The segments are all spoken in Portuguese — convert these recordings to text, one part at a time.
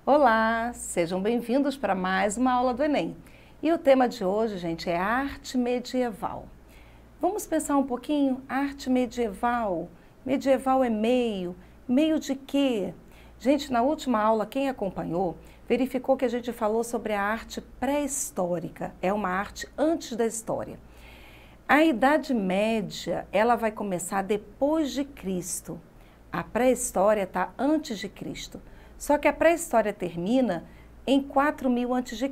Olá, sejam bem-vindos para mais uma aula do Enem. E o tema de hoje, gente, é arte medieval. Vamos pensar um pouquinho, arte medieval. Medieval é meio de quê? Gente, na última aula, quem acompanhou, verificou que a gente falou sobre a arte pré-histórica, é uma arte antes da história. A Idade Média, ela vai começar depois de Cristo. A pré-história está antes de Cristo. Só que a pré-história termina em 4000 a.C.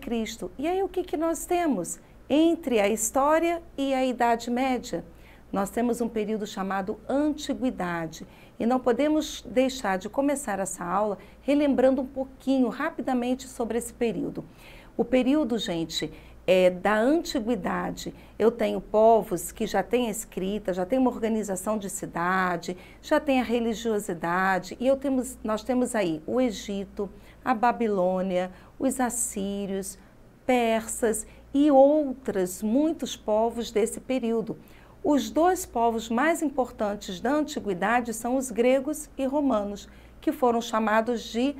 E aí o que nós temos? Entre a história e a Idade Média, nós temos um período chamado Antiguidade. E não podemos deixar de começar essa aula relembrando um pouquinho, rapidamente, sobre esse período. O período, gente, da Antiguidade. Eu tenho povos que já têm a escrita, já têm uma organização de cidade, já tem a religiosidade, e nós temos aí o Egito, a Babilônia, os assírios, persas e muitos povos desse período. Os dois povos mais importantes da Antiguidade são os gregos e romanos, que foram chamados de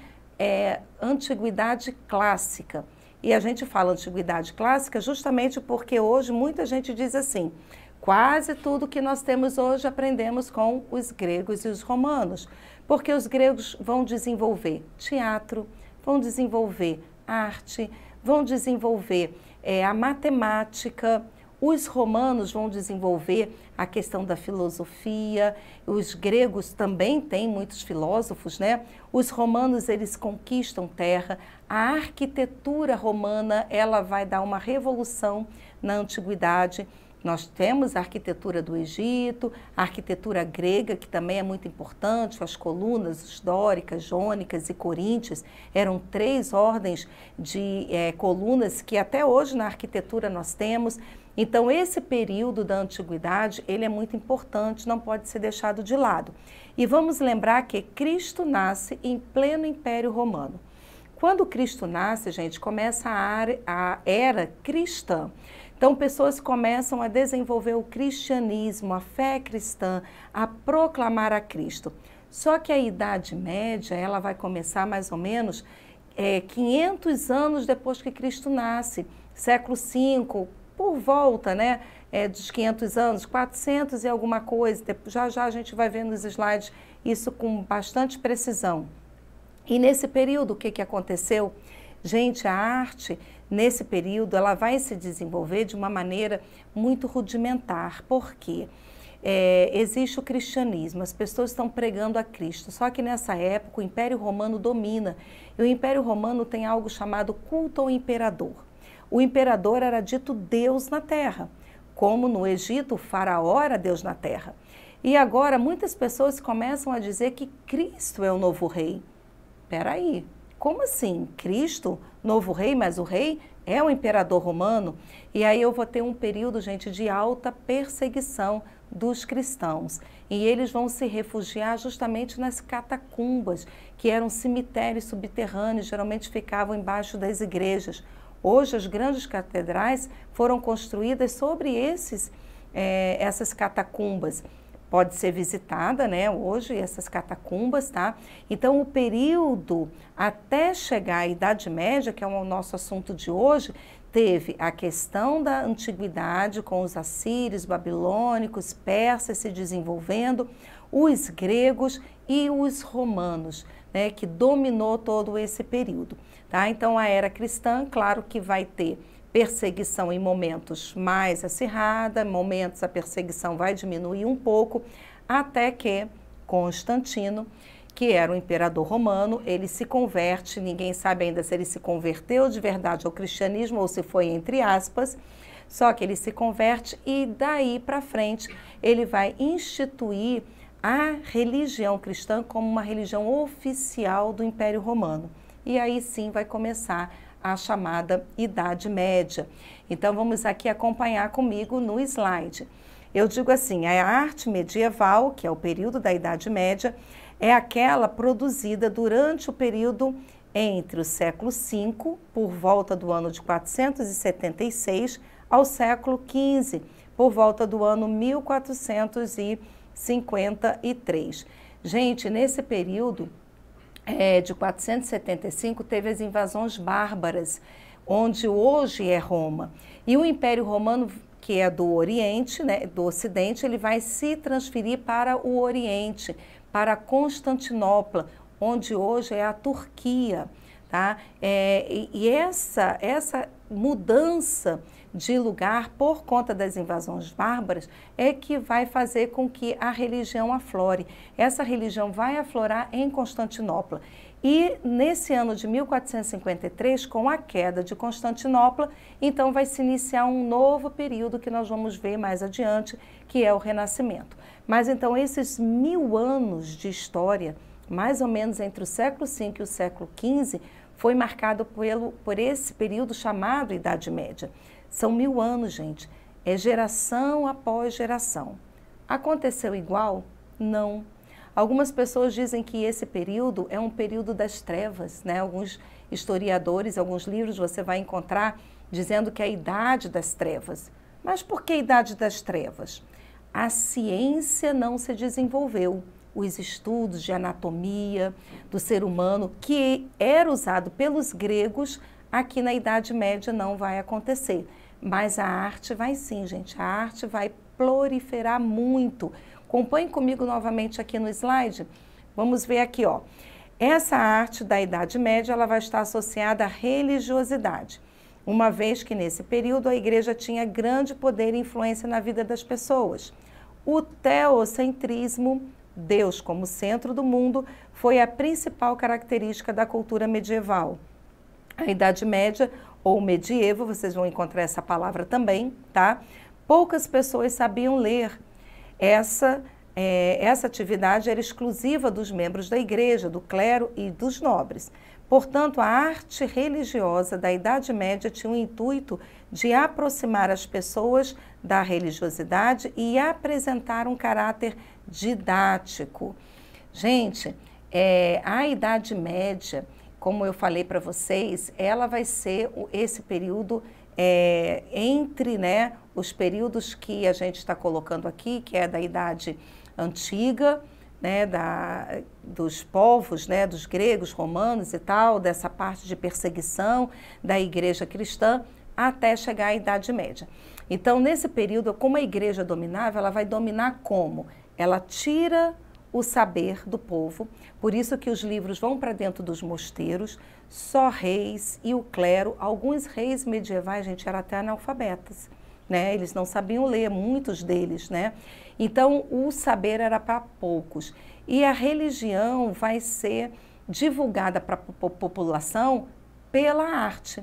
Antiguidade Clássica. E a gente fala Antiguidade Clássica justamente porque hoje muita gente diz assim, quase tudo que nós temos hoje aprendemos com os gregos e os romanos, porque os gregos vão desenvolver teatro, vão desenvolver arte, vão desenvolver a matemática. Os romanos vão desenvolver a questão da filosofia, os gregos também têm muitos filósofos, né? Os romanos, eles conquistam terra, a arquitetura romana, ela vai dar uma revolução na antiguidade. Nós temos a arquitetura do Egito, a arquitetura grega, que também é muito importante, as colunas dóricas, jônicas e coríntias, eram 3 ordens de colunas que até hoje na arquitetura nós temos. Então, esse período da antiguidade, ele é muito importante, não pode ser deixado de lado. E vamos lembrar que Cristo nasce em pleno Império Romano. Quando Cristo nasce, gente, começa a era cristã. Então, pessoas começam a desenvolver o cristianismo, a fé cristã, a proclamar a Cristo. Só que a Idade Média, ela vai começar mais ou menos 500 anos depois que Cristo nasce, século V, por volta, né, dos 500 anos, 400 e alguma coisa, já a gente vai ver nos slides isso com bastante precisão. E nesse período, o que aconteceu? Gente, a arte, nesse período, ela vai se desenvolver de uma maneira muito rudimentar. Por quê? Existe o cristianismo, as pessoas estão pregando a Cristo, só que nessa época o Império Romano domina, e o Império Romano tem algo chamado culto ao imperador. O imperador era dito Deus na terra, como no Egito o faraó era Deus na terra. E agora muitas pessoas começam a dizer que Cristo é o novo rei. Espera aí, como assim? Cristo, novo rei, mas o rei é o imperador romano? E aí eu vou ter um período, gente, de alta perseguição dos cristãos. E eles vão se refugiar justamente nas catacumbas, que eram cemitérios subterrâneos, geralmente ficavam embaixo das igrejas. Hoje, as grandes catedrais foram construídas sobre essas catacumbas. Pode ser visitada, né, hoje, essas catacumbas, tá? Então, o período até chegar à Idade Média, que é o nosso assunto de hoje, teve a questão da antiguidade com os assírios, babilônicos, persas se desenvolvendo, os gregos e os romanos, né, que dominou todo esse período. Tá? Então, a era cristã, claro que vai ter perseguição em momentos mais acirrada, momentos a perseguição vai diminuir um pouco, até que Constantino, que era o imperador romano, ele se converte, ninguém sabe ainda se ele se converteu de verdade ao cristianismo ou se foi entre aspas, só que ele se converte e daí para frente ele vai instituir a religião cristã como uma religião oficial do Império Romano. E aí sim vai começar a chamada Idade Média. Então vamos aqui acompanhar comigo no slide. Eu digo assim, a arte medieval, que é o período da Idade Média, é aquela produzida durante o período entre o século V, por volta do ano de 476, ao século XV, por volta do ano 1453. Gente, nesse período de 475, teve as invasões bárbaras, onde hoje é Roma. E o Império Romano, que é do Oriente, né, do Ocidente, ele vai se transferir para o Oriente, para Constantinopla, onde hoje é a Turquia. Tá? E essa mudança de lugar por conta das invasões bárbaras é que vai fazer com que a religião aflore. Essa religião vai aflorar em Constantinopla. E nesse ano de 1453, com a queda de Constantinopla, então vai se iniciar um novo período que nós vamos ver mais adiante, que é o Renascimento. Mas então esses 1000 anos de história, mais ou menos entre o século V e o século XV, foi marcado por esse período chamado Idade Média. São 1000 anos, gente. É geração após geração. Aconteceu igual? Não. Algumas pessoas dizem que esse período é um período das trevas, né? Alguns historiadores, alguns livros você vai encontrar dizendo que é a idade das trevas. Mas por que a idade das trevas? A ciência não se desenvolveu. Os estudos de anatomia do ser humano, que era usado pelos gregos, aqui na Idade Média não vai acontecer. Mas a arte vai sim, gente. A arte vai proliferar muito. Acompanhe comigo novamente aqui no slide. Vamos ver aqui, ó. Essa arte da Idade Média, ela vai estar associada à religiosidade, uma vez que nesse período a igreja tinha grande poder e influência na vida das pessoas. O teocentrismo, Deus como centro do mundo, foi a principal característica da cultura medieval. A Idade Média, ou medievo, vocês vão encontrar essa palavra também, tá? Poucas pessoas sabiam ler. Essa atividade era exclusiva dos membros da igreja, do clero e dos nobres. Portanto, a arte religiosa da Idade Média tinha o intuito de aproximar as pessoas da religiosidade e apresentar um caráter didático. Gente, a Idade Média, como eu falei para vocês, ela vai ser esse período entre, né, os períodos que a gente está colocando aqui, que é da Idade Antiga, né, dos povos, né, dos gregos, romanos e tal, dessa parte de perseguição da igreja cristã, até chegar à Idade Média. Então, nesse período, como a igreja dominava, ela vai dominar como? Ela tira o saber do povo, por isso que os livros vão para dentro dos mosteiros, só reis e o clero. Alguns reis medievais, gente, eram até analfabetas, né? Eles não sabiam ler, muitos deles, né? Então, o saber era para poucos. E a religião vai ser divulgada para a população pela arte,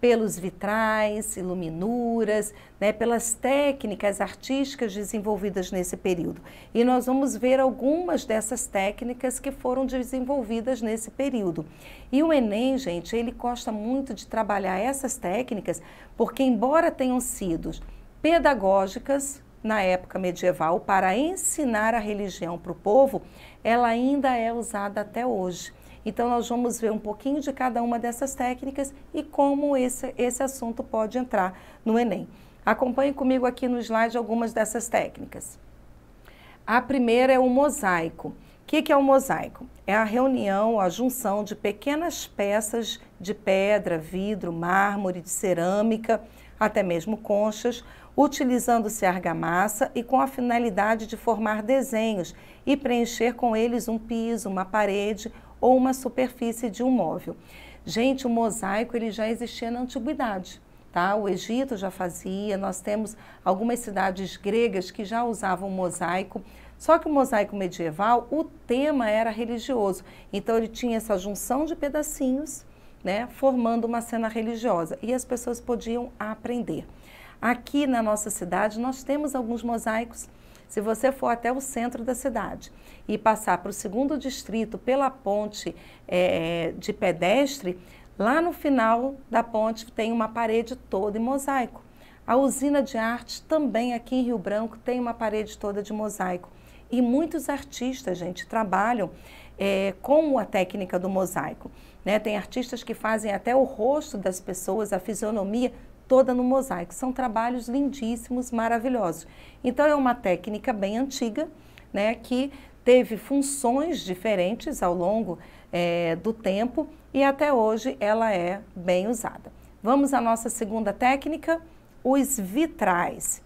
pelos vitrais, iluminuras, né, pelas técnicas artísticas desenvolvidas nesse período. E nós vamos ver algumas dessas técnicas que foram desenvolvidas nesse período. E o Enem, gente, ele gosta muito de trabalhar essas técnicas, porque embora tenham sido pedagógicas na época medieval para ensinar a religião para o povo, ela ainda é usada até hoje. Então, nós vamos ver um pouquinho de cada uma dessas técnicas e como esse assunto pode entrar no Enem. Acompanhe comigo aqui no slide algumas dessas técnicas. A primeira é o mosaico. O que é o mosaico? É a reunião, a junção de pequenas peças de pedra, vidro, mármore, de cerâmica, até mesmo conchas, utilizando-se argamassa e com a finalidade de formar desenhos e preencher com eles um piso, uma parede ou uma superfície de um móvel. Gente, o mosaico ele já existia na antiguidade, tá? O Egito já fazia, nós temos algumas cidades gregas que já usavam mosaico, só que o mosaico medieval, o tema era religioso, então ele tinha essa junção de pedacinhos, né, formando uma cena religiosa e as pessoas podiam aprender. Aqui na nossa cidade nós temos alguns mosaicos. Se você for até o centro da cidade e passar para o segundo distrito pela ponte de pedestre, lá no final da ponte tem uma parede toda em mosaico. A usina de artes também aqui em Rio Branco tem uma parede toda de mosaico. E muitos artistas, gente, trabalham com a técnica do mosaico, né? Tem artistas que fazem até o rosto das pessoas, a fisionomia toda no mosaico. São trabalhos lindíssimos, maravilhosos. Então é uma técnica bem antiga, né, que teve funções diferentes ao longo do tempo e até hoje ela é bem usada. Vamos à nossa segunda técnica, os vitrais.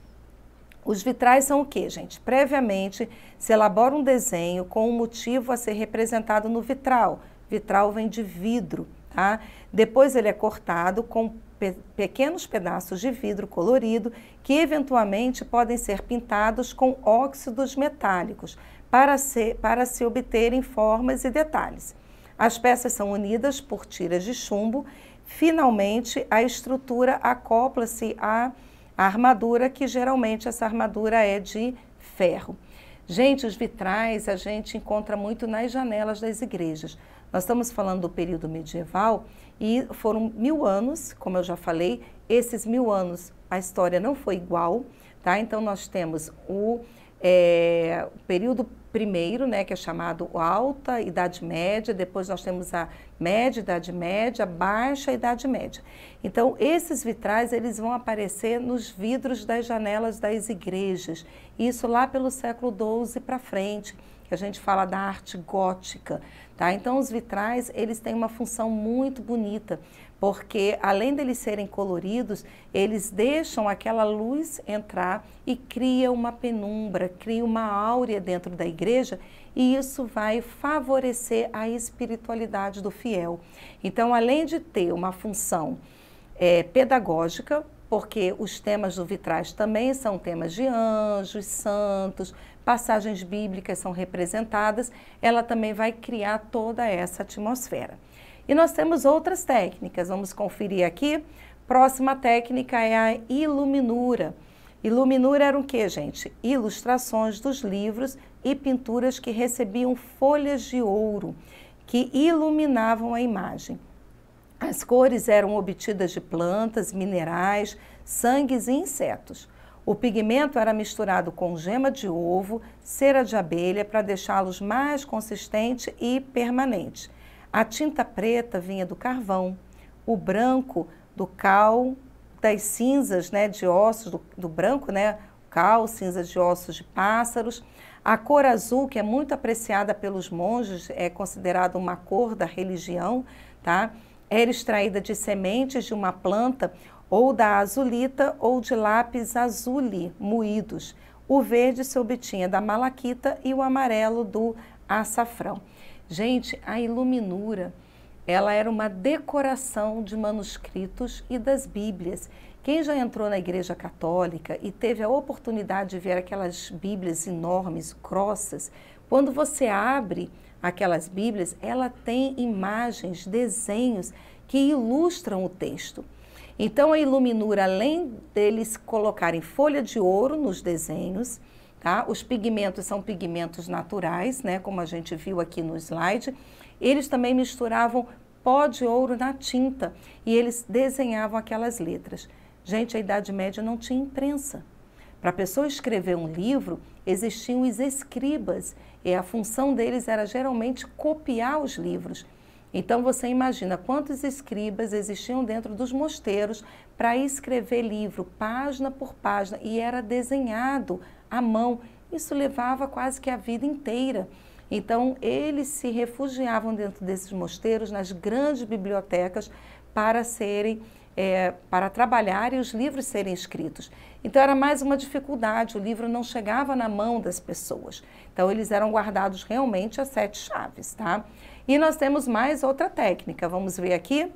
Os vitrais são o quê, gente? Previamente se elabora um desenho com um motivo a ser representado no vitral. Vitral vem de vidro, tá? Depois ele é cortado com pequenos pedaços de vidro colorido que eventualmente podem ser pintados com óxidos metálicos para se obterem formas e detalhes. As peças são unidas por tiras de chumbo. Finalmente, a estrutura acopla-se à armadura, que geralmente essa armadura é de ferro. Gente, os vitrais a gente encontra muito nas janelas das igrejas. Nós estamos falando do período medieval e foram 1000 anos, como eu já falei, esses 1000 anos a história não foi igual, tá? Então nós temos o período primeiro, né, que é chamado Alta Idade Média, depois nós temos a Média Idade Média, Baixa Idade Média. Então, esses vitrais, eles vão aparecer nos vidros das janelas das igrejas, isso lá pelo século XII para frente, que a gente fala da arte gótica, tá? Então, os vitrais, eles têm uma função muito bonita, porque além deles serem coloridos, eles deixam aquela luz entrar e cria uma penumbra, cria uma áurea dentro da igreja e isso vai favorecer a espiritualidade do fiel. Então, além de ter uma função pedagógica, porque os temas do vitrais também são temas de anjos, santos, passagens bíblicas são representadas, ela também vai criar toda essa atmosfera. E nós temos outras técnicas, vamos conferir aqui. Próxima técnica é a iluminura. Iluminura era o quê, gente? Ilustrações dos livros e pinturas que recebiam folhas de ouro, que iluminavam a imagem. As cores eram obtidas de plantas, minerais, sangues e insetos. O pigmento era misturado com gema de ovo, cera de abelha para deixá-los mais consistente e permanente. A tinta preta vinha do carvão, o branco do cal, das cinzas, né, de ossos do branco, né, cal, cinzas de ossos de pássaros. A cor azul, que é muito apreciada pelos monges, é considerada uma cor da religião, tá? Era extraída de sementes de uma planta ou da azulita ou de lápis azuli moídos. O verde se obtinha da malaquita e o amarelo do açafrão. Gente, a iluminura, ela era uma decoração de manuscritos e das Bíblias. Quem já entrou na Igreja Católica e teve a oportunidade de ver aquelas Bíblias enormes, grossas, quando você abre aquelas Bíblias, ela tem imagens, desenhos que ilustram o texto. Então, a iluminura, além deles colocarem folha de ouro nos desenhos, tá? Os pigmentos são pigmentos naturais, né? Como a gente viu aqui no slide. Eles também misturavam pó de ouro na tinta e eles desenhavam aquelas letras. Gente, a Idade Média não tinha imprensa. Para a pessoa escrever um livro, existiam os escribas e a função deles era geralmente copiar os livros. Então você imagina quantos escribas existiam dentro dos mosteiros para escrever livro, página por página, e era desenhado à mão. Isso levava quase que a vida inteira. Então eles se refugiavam dentro desses mosteiros, nas grandes bibliotecas, para trabalhar e os livros serem escritos. Então era mais uma dificuldade, o livro não chegava na mão das pessoas. Então eles eram guardados realmente a 7 chaves, tá? E nós temos mais outra técnica, vamos ver aqui,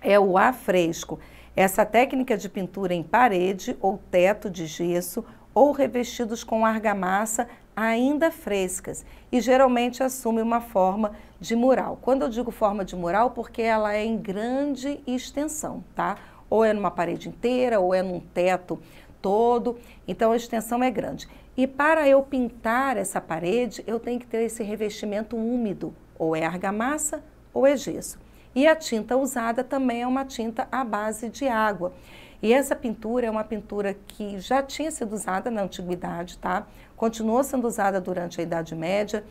é o afresco. Essa técnica de pintura em parede ou teto de gesso ou revestidos com argamassa ainda frescas e geralmente assume uma forma de mural. Quando eu digo forma de mural, porque ela é em grande extensão, tá? Ou é numa parede inteira, ou é num teto todo, então a extensão é grande. E para eu pintar essa parede, eu tenho que ter esse revestimento úmido, ou é argamassa ou é gesso. E a tinta usada também é uma tinta à base de água. E essa pintura é uma pintura que já tinha sido usada na antiguidade, tá? Continuou sendo usada durante a Idade Média.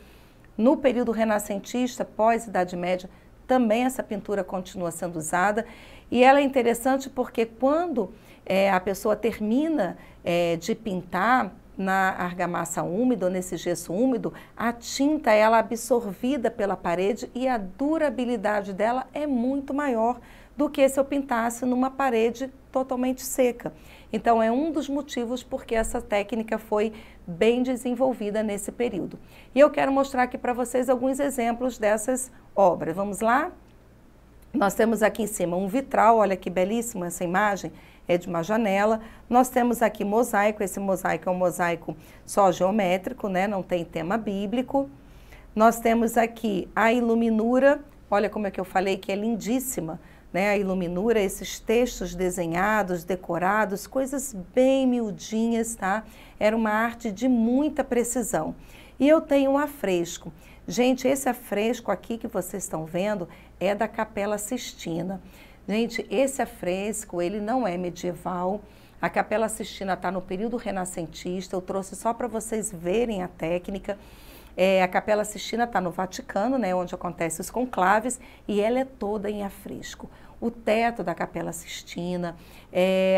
No período renascentista, pós-Idade Média, também essa pintura continua sendo usada. E ela é interessante porque quando a pessoa termina de pintar na argamassa úmida, ou nesse gesso úmido, a tinta ela é absorvida pela parede e a durabilidade dela é muito maior do que se eu pintasse numa parede totalmente seca. Então, é um dos motivos porque essa técnica foi bem desenvolvida nesse período. E eu quero mostrar aqui para vocês alguns exemplos dessas obras. Vamos lá? Nós temos aqui em cima um vitral, olha que belíssimo essa imagem, é de uma janela. Nós temos aqui mosaico, esse mosaico é um mosaico só geométrico, né? Não tem tema bíblico. Nós temos aqui a iluminura, olha como é que eu falei que é lindíssima, né? A iluminura, esses textos desenhados, decorados, coisas bem miudinhas, tá? Era uma arte de muita precisão. E eu tenho um afresco. Gente, esse afresco aqui que vocês estão vendo é da Capela Sistina. Gente, esse afresco, ele não é medieval. A Capela Sistina está no período renascentista. Eu trouxe só para vocês verem a técnica. A Capela Sistina está no Vaticano, né, onde acontecem os conclaves, e ela é toda em afresco. O teto da Capela Sistina,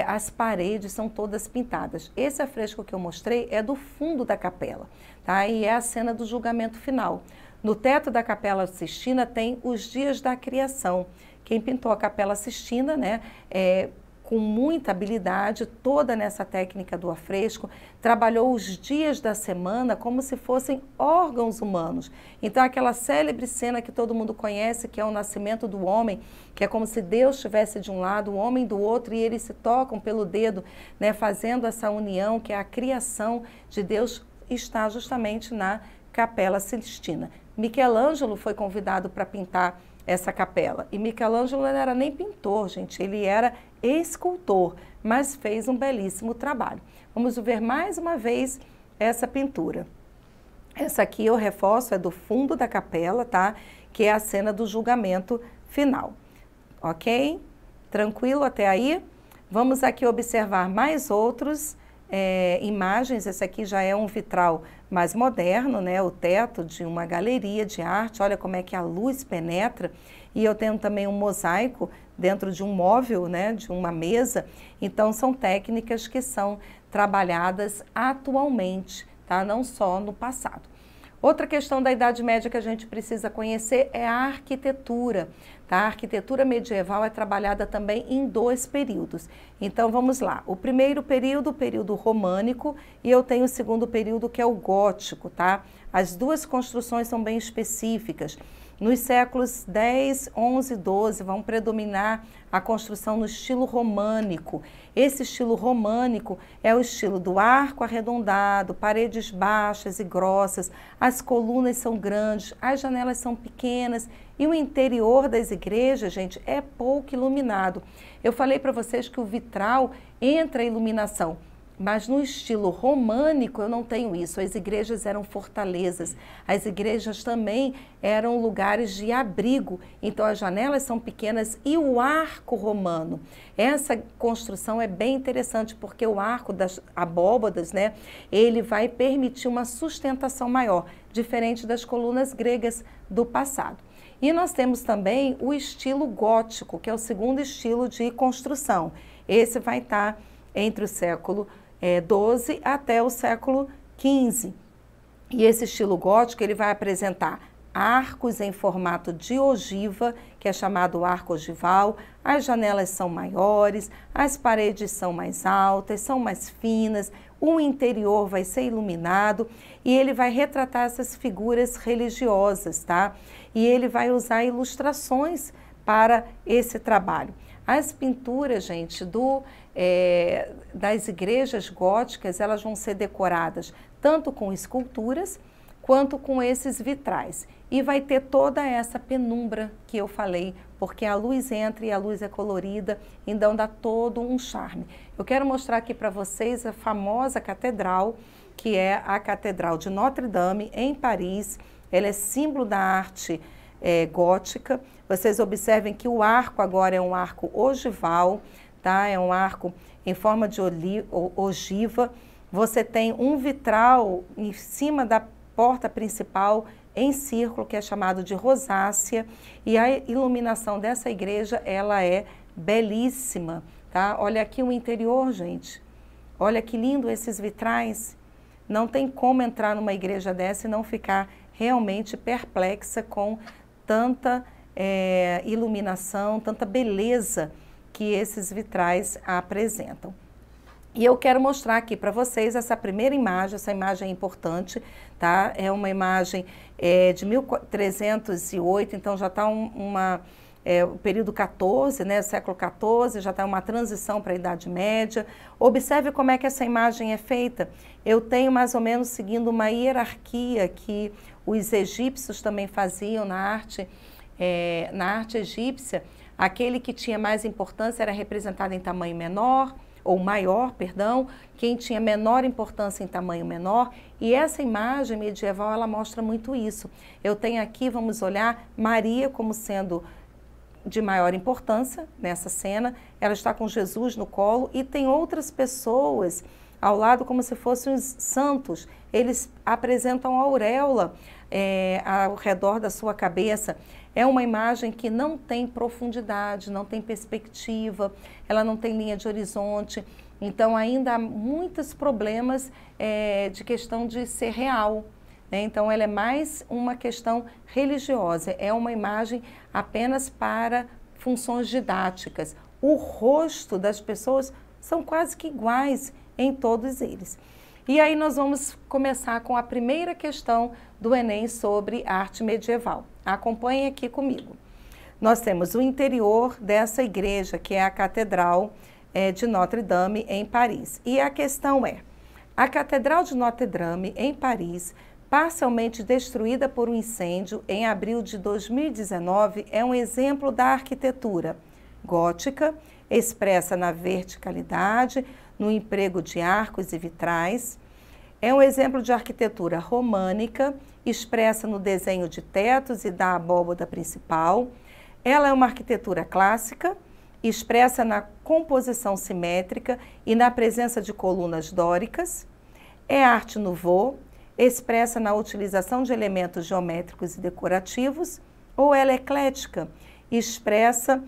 as paredes são todas pintadas. Esse afresco que eu mostrei é do fundo da capela, tá? E é a cena do julgamento final. No teto da Capela Sistina tem os dias da criação. Quem pintou a Capela Sistina, né, com muita habilidade, toda nessa técnica do afresco, trabalhou os dias da semana como se fossem órgãos humanos. Então, aquela célebre cena que todo mundo conhece, que é o nascimento do homem, que é como se Deus estivesse de um lado, o homem do outro, e eles se tocam pelo dedo, né, fazendo essa união, que é a criação de Deus, está justamente na Capela Sistina. Michelangelo foi convidado para pintar essa capela. E Michelangelo não era nem pintor, gente, ele era escultor, mas fez um belíssimo trabalho. Vamos ver mais uma vez essa pintura. Essa aqui eu reforço, é do fundo da capela, tá? Que é a cena do julgamento final. Ok? Tranquilo até aí? Vamos aqui observar mais outros imagens. Esse aqui já é um vitral mais moderno, né? O teto de uma galeria de arte. Olha como é que a luz penetra. E eu tenho também um mosaico dentro de um móvel, né? De uma mesa. Então, são técnicas que são trabalhadas atualmente, tá? Não só no passado. Outra questão da Idade Média que a gente precisa conhecer é a arquitetura. Tá? A arquitetura medieval é trabalhada também em 2 períodos. Então, vamos lá. O primeiro período, o período românico, e eu tenho o segundo período, que é o gótico. Tá? As 2 construções são bem específicas. Nos séculos 10, 11 e 12 vão predominar a construção no estilo românico. Esse estilo românico é o estilo do arco arredondado, paredes baixas e grossas, as colunas são grandes, as janelas são pequenas e o interior das igrejas, gente, é pouco iluminado. Eu falei para vocês que o vitral entra a iluminação, mas no estilo românico eu não tenho isso. As igrejas eram fortalezas, as igrejas também eram lugares de abrigo, então as janelas são pequenas e o arco romano. Essa construção é bem interessante porque o arco das abóbadas, né, ele vai permitir uma sustentação maior, diferente das colunas gregas do passado. E nós temos também o estilo gótico, que é o segundo estilo de construção. Esse vai estar entre o século 12 até o século 15. E esse estilo gótico ele vai apresentar arcos em formato de ogiva, que é chamado arco ogival, as janelas são maiores, as paredes são mais altas, são mais finas, o interior vai ser iluminado e ele vai retratar essas figuras religiosas, tá? E ele vai usar ilustrações para esse trabalho. As pinturas, gente, das igrejas góticas, elas vão ser decoradas tanto com esculturas quanto com esses vitrais. E vai ter toda essa penumbra que eu falei, porque a luz entra e a luz é colorida, então dá todo um charme. Eu quero mostrar aqui para vocês a famosa catedral, que é a Catedral de Notre Dame, em Paris. Ela é símbolo da arte gótica. Vocês observem que o arco agora é um arco ogival, tá? É um arco em forma de ogiva. Você tem um vitral em cima da porta principal em círculo, que é chamado de rosácea, e a iluminação dessa igreja, ela é belíssima, tá? Olha aqui o interior, gente. Olha que lindo esses vitrais. Não tem como entrar numa igreja dessa e não ficar realmente perplexa com tanta iluminação, tanta beleza que esses vitrais apresentam. E eu quero mostrar aqui para vocês essa primeira imagem, essa imagem é importante, tá? É uma imagem de 1308, então já está o período 14, né, século 14, já está uma transição para a Idade Média. Observe como é que essa imagem é feita. Eu tenho mais ou menos seguindo uma hierarquia que os egípcios também faziam na arte egípcia. Aquele que tinha mais importância era representado em tamanho menor, ou maior, perdão, quem tinha menor importância em tamanho menor, e essa imagem medieval, ela mostra muito isso. Eu tenho aqui, vamos olhar, Maria como sendo de maior importância nessa cena, ela está com Jesus no colo e tem outras pessoas ao lado como se fossem os santos, eles apresentam a auréola ao redor da sua cabeça. É uma imagem que não tem profundidade, não tem perspectiva, ela não tem linha de horizonte, então ainda há muitos problemas de questão de ser real, né? Então ela é mais uma questão religiosa, é uma imagem apenas para funções didáticas. O rosto das pessoas são quase que iguais em todos eles. E aí nós vamos começar com a primeira questão do Enem sobre arte medieval. Acompanhe aqui comigo. Nós temos o interior dessa igreja, que é a Catedral de Notre-Dame, em Paris. E a questão é, a Catedral de Notre-Dame, em Paris, parcialmente destruída por um incêndio em abril de 2019, é um exemplo da arquitetura gótica, expressa na verticalidade, no emprego de arcos e vitrais. É um exemplo de arquitetura românica, expressa no desenho de tetos e da abóbada principal. Ela é uma arquitetura clássica, expressa na composição simétrica e na presença de colunas dóricas. É arte nouveau, expressa na utilização de elementos geométricos e decorativos. Ou ela é eclética, expressa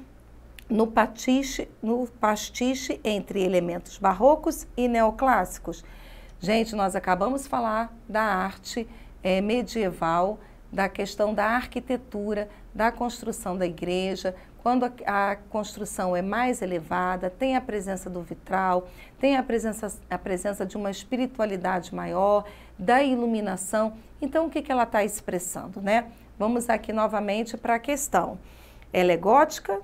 no pastiche entre elementos barrocos e neoclássicos. Gente, nós acabamos de falar da arte medieval, da questão da arquitetura, da construção da igreja. Quando a construção é mais elevada, tem a presença do vitral, tem a presença de uma espiritualidade maior, da iluminação. Então, o que ela está expressando, né? Vamos aqui novamente para a questão. Ela é gótica?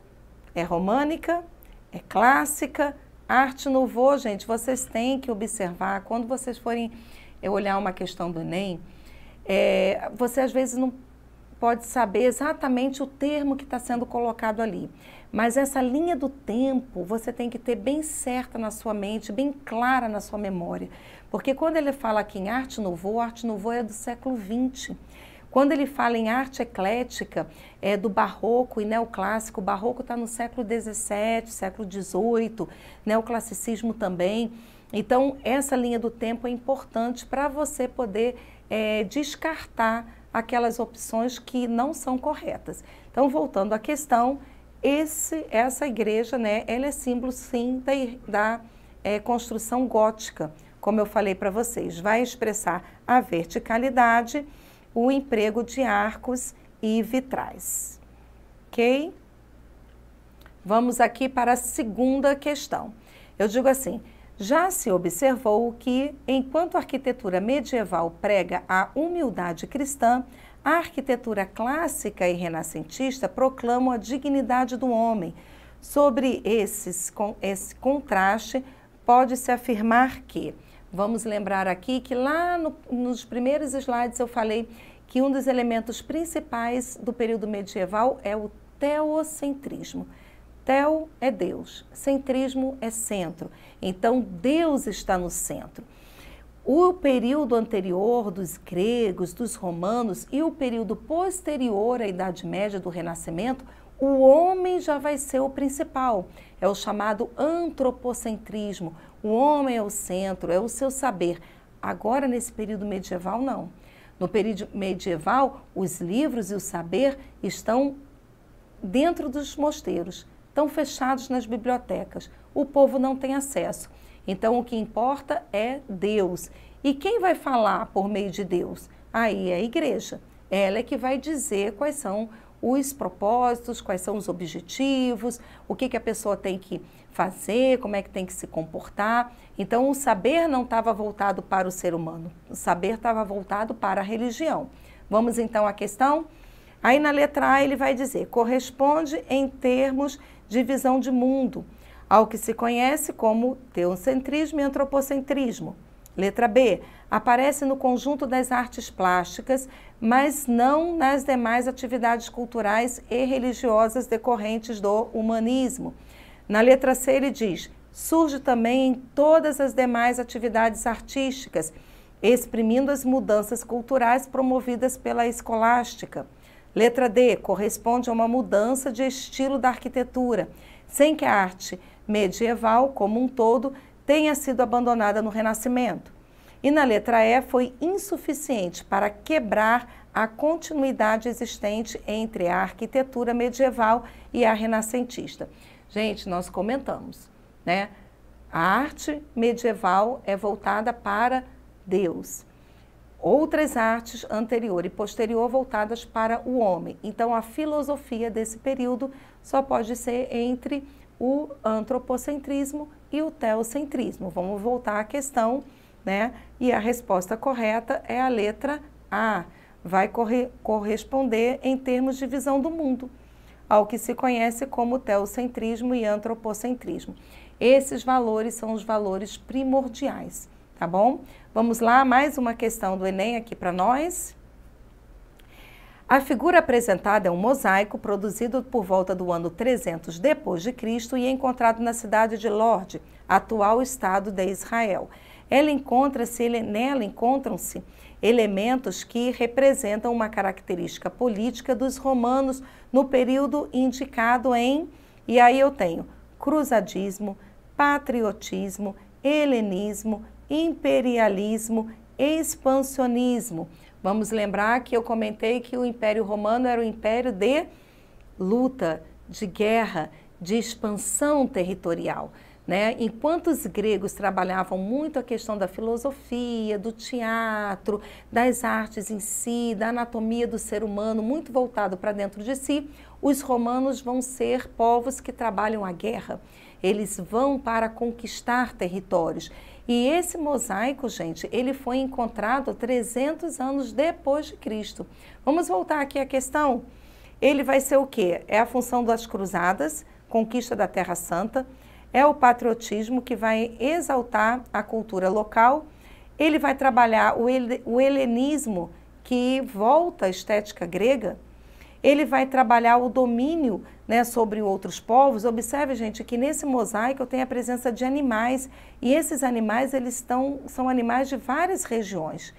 É românica, é clássica, arte nouveau, gente, vocês têm que observar, quando vocês forem olhar uma questão do Enem, você às vezes não pode saber exatamente o termo que está sendo colocado ali, mas essa linha do tempo você tem que ter bem certa na sua mente, bem clara na sua memória, porque quando ele fala aqui em arte nouveau é do século XX. Quando ele fala em arte eclética, é do barroco e neoclássico, o barroco está no século XVII, século XVIII, neoclassicismo também. Então, essa linha do tempo é importante para você poder descartar aquelas opções que não são corretas. Então, voltando à questão, essa igreja, né, ela é símbolo, sim, da construção gótica, como eu falei para vocês. Vai expressar a verticalidade, o emprego de arcos e vitrais. Ok? Vamos aqui para a segunda questão. Eu digo assim, já se observou que, enquanto a arquitetura medieval prega a humildade cristã, a arquitetura clássica e renascentista proclamam a dignidade do homem. Sobre esse contraste, pode-se afirmar que... Vamos lembrar aqui que lá nos primeiros slides eu falei que um dos elementos principais do período medieval é o teocentrismo. Teo é Deus, centrismo é centro. Então, Deus está no centro. O período anterior dos gregos, dos romanos e o período posterior à Idade Média do Renascimento, o homem já vai ser o principal. É o chamado antropocentrismo. O homem é o centro, é o seu saber. Agora, nesse período medieval, não. No período medieval, os livros e o saber estão dentro dos mosteiros, estão fechados nas bibliotecas. O povo não tem acesso. Então, o que importa é Deus. E quem vai falar por meio de Deus? Aí é a igreja. Ela é que vai dizer quais são os propósitos, quais são os objetivos, o que a pessoa tem que fazer, como é que tem que se comportar. Então, o saber não estava voltado para o ser humano, o saber estava voltado para a religião. Vamos então à questão? Aí na letra A ele vai dizer, corresponde em termos de visão de mundo ao que se conhece como teocentrismo e antropocentrismo. Letra B, aparece no conjunto das artes plásticas, mas não nas demais atividades culturais e religiosas decorrentes do humanismo. Na letra C ele diz, surge também em todas as demais atividades artísticas, exprimindo as mudanças culturais promovidas pela escolástica. Letra D, corresponde a uma mudança de estilo da arquitetura, sem que a arte medieval, como um todo, tenha sido abandonada no Renascimento. E na letra E, foi insuficiente para quebrar a continuidade existente entre a arquitetura medieval e a renascentista. Gente, nós comentamos, né? A arte medieval é voltada para Deus. Outras artes anterior e posterior voltadas para o homem. Então, a filosofia desse período só pode ser entre o antropocentrismo e o teocentrismo. Vamos voltar à questão, né? E a resposta correta é a letra A. Vai corresponder em termos de visão do mundo, ao que se conhece como teocentrismo e antropocentrismo. Esses valores são os valores primordiais, tá bom? Vamos lá, mais uma questão do Enem aqui para nós. A figura apresentada é um mosaico produzido por volta do ano 300 depois de Cristo e encontrado na cidade de Lorde, atual estado de Israel. Nela encontram-se elementos que representam uma característica política dos romanos no período indicado em, e aí eu tenho cruzadismo, patriotismo, helenismo, imperialismo, expansionismo. Vamos lembrar que eu comentei que o Império Romano era um império de luta, de guerra, de expansão territorial, né? Enquanto os gregos trabalhavam muito a questão da filosofia, do teatro, das artes em si, da anatomia do ser humano, muito voltado para dentro de si, os romanos vão ser povos que trabalham a guerra. Eles vão para conquistar territórios. E esse mosaico, gente, ele foi encontrado 300 anos depois de Cristo. Vamos voltar aqui à questão? Ele vai ser o quê? É a função das cruzadas, conquista da Terra Santa, é o patriotismo que vai exaltar a cultura local, ele vai trabalhar o helenismo, que volta à estética grega, ele vai trabalhar o domínio, né, sobre outros povos. Observe, gente, que nesse mosaico tem a presença de animais, e esses animais são animais de várias regiões.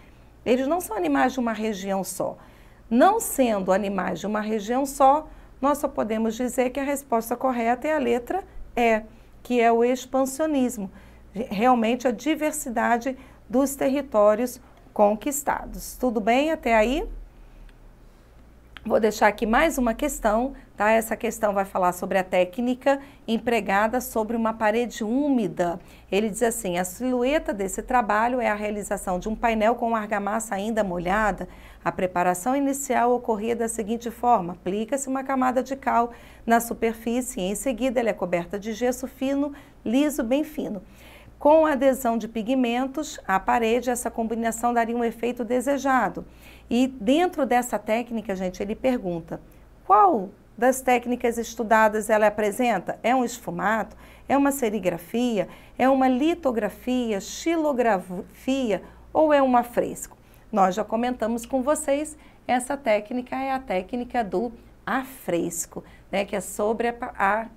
Eles não são animais de uma região só. Não sendo animais de uma região só, nós só podemos dizer que a resposta correta é a letra E, que é o expansionismo, realmente a diversidade dos territórios conquistados. Tudo bem até aí? Vou deixar aqui mais uma questão, tá? Essa questão vai falar sobre a técnica empregada sobre uma parede úmida. Ele diz assim, a silhueta desse trabalho é a realização de um painel com argamassa ainda molhada. A preparação inicial ocorria da seguinte forma, aplica-se uma camada de cal na superfície e em seguida ela é coberta de gesso fino, liso, bem fino. Com a adesão de pigmentos à parede, essa combinação daria um efeito desejado. E dentro dessa técnica, gente, ele pergunta, qual das técnicas estudadas ela apresenta? É um esfumato? É uma serigrafia? É uma litografia? Xilografia? Ou é um afresco? Nós já comentamos com vocês, essa técnica é a técnica do afresco, né, que é sobre a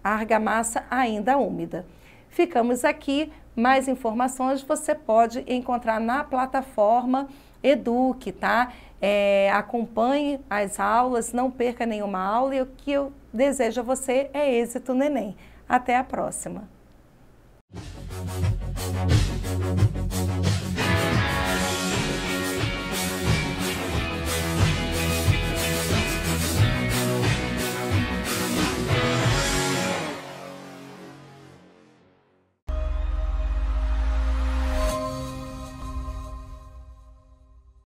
argamassa ainda úmida. Ficamos aqui mais informações você pode encontrar na plataforma Eduque, tá? Acompanhe as aulas, não perca nenhuma aula e o que eu desejo a você é êxito no Enem. Até a próxima!